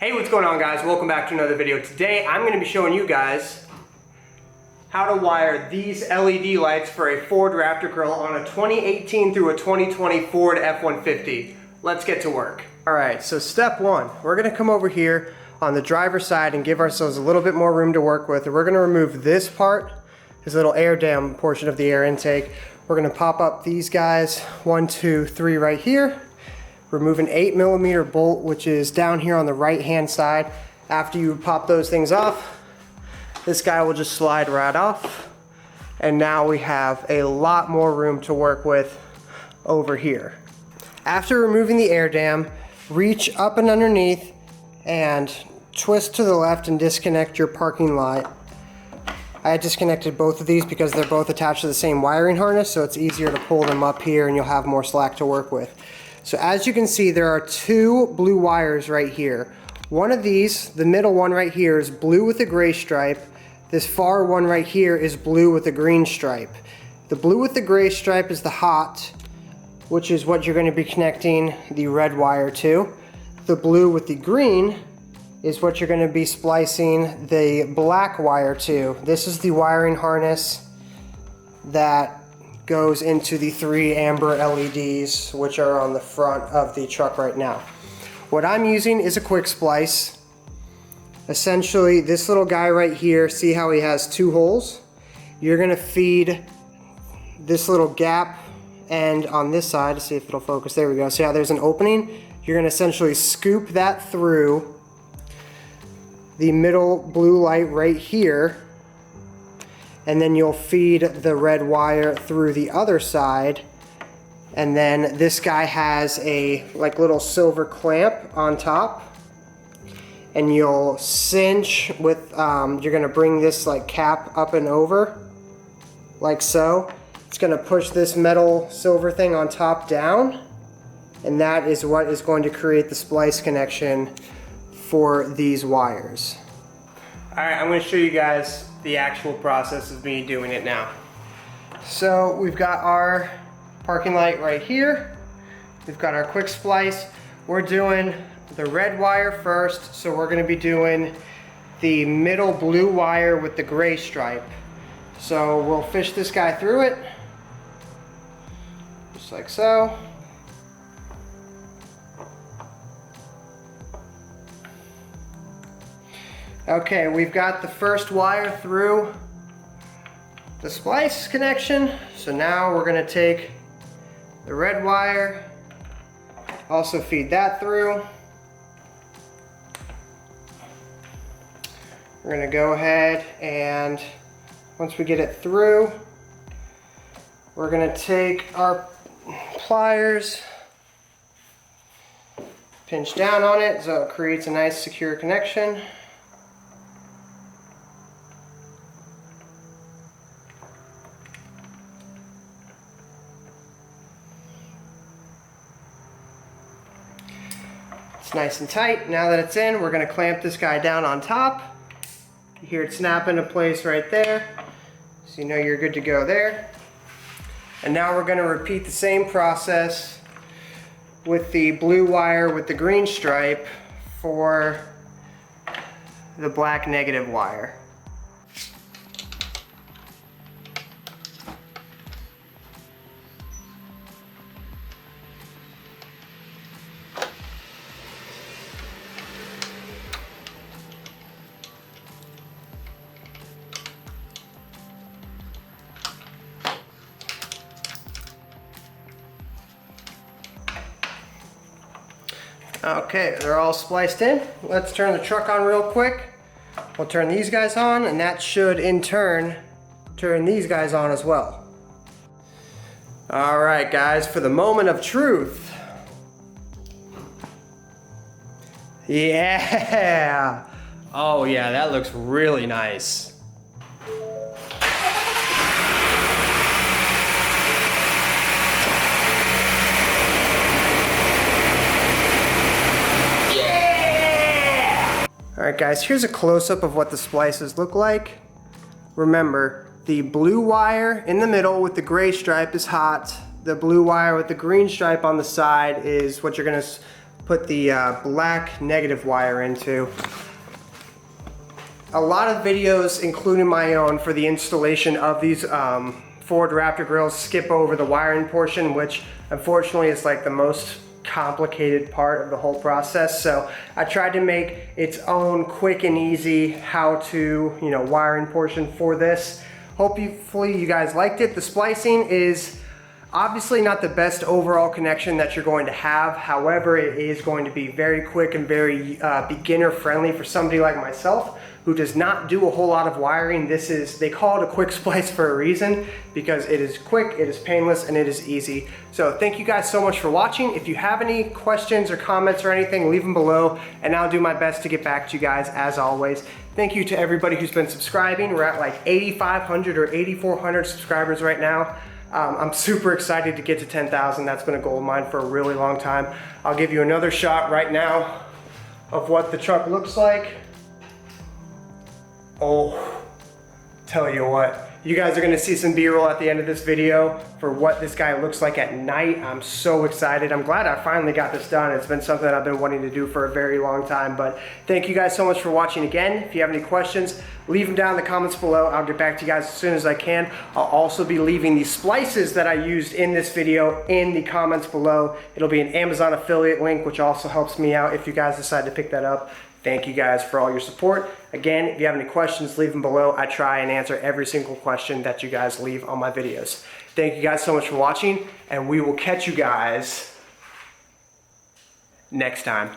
Hey, what's going on, guys? Welcome back to another video. Today I'm going to be showing you guys how to wire these LED lights for a Ford Raptor grille on a 2018 through a 2020 Ford F-150. Let's get to work. Alright, so step one, we're going to come over here on the driver's side and give ourselves a little bit more room to work with. We're going to remove this part, this little air dam portion of the air intake. We're going to pop up these guys, 1, 2, 3 right here. Remove an 8mm bolt, which is down here on the right hand side. After you pop those things off, this guy will just slide right off. And now we have a lot more room to work with over here. After removing the air dam, reach up and underneath and twist to the left and disconnect your parking light. I disconnected both of these because they're both attached to the same wiring harness, so it's easier to pull them up here and you'll have more slack to work with. So as you can see, there are two blue wires right here. One of these, the middle one right here, is blue with a gray stripe. This far one right here is blue with a green stripe. The blue with the gray stripe is the hot, which is what you're going to be connecting the red wire to. The blue with the green is what you're going to be splicing the black wire to. This is the wiring harness that goes into the 3 amber LEDs, which are on the front of the truck right now. What I'm using is a quick splice. Essentially, this little guy right here, see how he has 2 holes? You're gonna feed this little gap end on this side to see if it'll focus. There we go. See how there's an opening? You're gonna essentially scoop that through the middle blue light right here, and then you'll feed the red wire through the other side. And then this guy has a like little silver clamp on top, and you'll cinch with you're gonna bring this like cap up and over like so. It's gonna push this metal silver thing on top down, and that is what is going to create the splice connection for these wires. Alright, I'm going to show you guys the actual process of me doing it now. So we've got our parking light right here. We've got our quick splice. We're doing the red wire first, so we're going to be doing the middle blue wire with the gray stripe. So we'll fish this guy through it, just like so. Okay, we've got the first wire through the splice connection. So now we're gonna take the red wire, also feed that through. We're gonna go ahead and once we get it through, we're gonna take our pliers, pinch down on it so it creates a nice secure connection. It's nice and tight. Now that it's in, we're going to clamp this guy down on top. You hear it snap into place right there, so you know you're good to go there. And now we're going to repeat the same process with the blue wire with the green stripe for the black negative wire. Okay, they're all spliced in. Let's turn the truck on real quick. We'll turn these guys on, and that should in turn turn these guys on as well. All right, guys, for the moment of truth. Yeah. Oh yeah, that looks really nice. Alright guys, here's a close-up of what the splices look like. Remember, the blue wire in the middle with the gray stripe is hot. The blue wire with the green stripe on the side is what you're going to put the black negative wire into. A lot of videos, including my own, for the installation of these Ford Raptor grills skip over the wiring portion, which unfortunately is like the most complicated part of the whole process. So I tried to make its own quick and easy how to, wiring portion for this. Hopefully you guys liked it. The splicing is obviously not the best overall connection that you're going to have. However, it is going to be very quick and very beginner friendly for somebody like myself who does not do a whole lot of wiring. They call it a quick splice for a reason, because it is quick, it is painless, and it is easy. So thank you guys so much for watching. If you have any questions or comments or anything, leave them below and I'll do my best to get back to you guys as always. Thank you to everybody who's been subscribing. We're at like 8,500 or 8,400 subscribers right now. I'm super excited to get to 10,000. That's been a goal of mine for a really long time. I'll give you another shot right now of what the truck looks like. Oh, tell you what, you guys are gonna see some B-roll at the end of this video for what this guy looks like at night. I'm so excited. I'm glad I finally got this done. It's been something that I've been wanting to do for a very long time, but thank you guys so much for watching again. If you have any questions, leave them down in the comments below. I'll get back to you guys as soon as I can. I'll also be leaving the splices that I used in this video in the comments below. It'll be an Amazon affiliate link, which also helps me out if you guys decide to pick that up. Thank you guys for all your support. Again, if you have any questions, leave them below. I try and answer every single question that you guys leave on my videos. Thank you guys so much for watching, and we will catch you guys next time.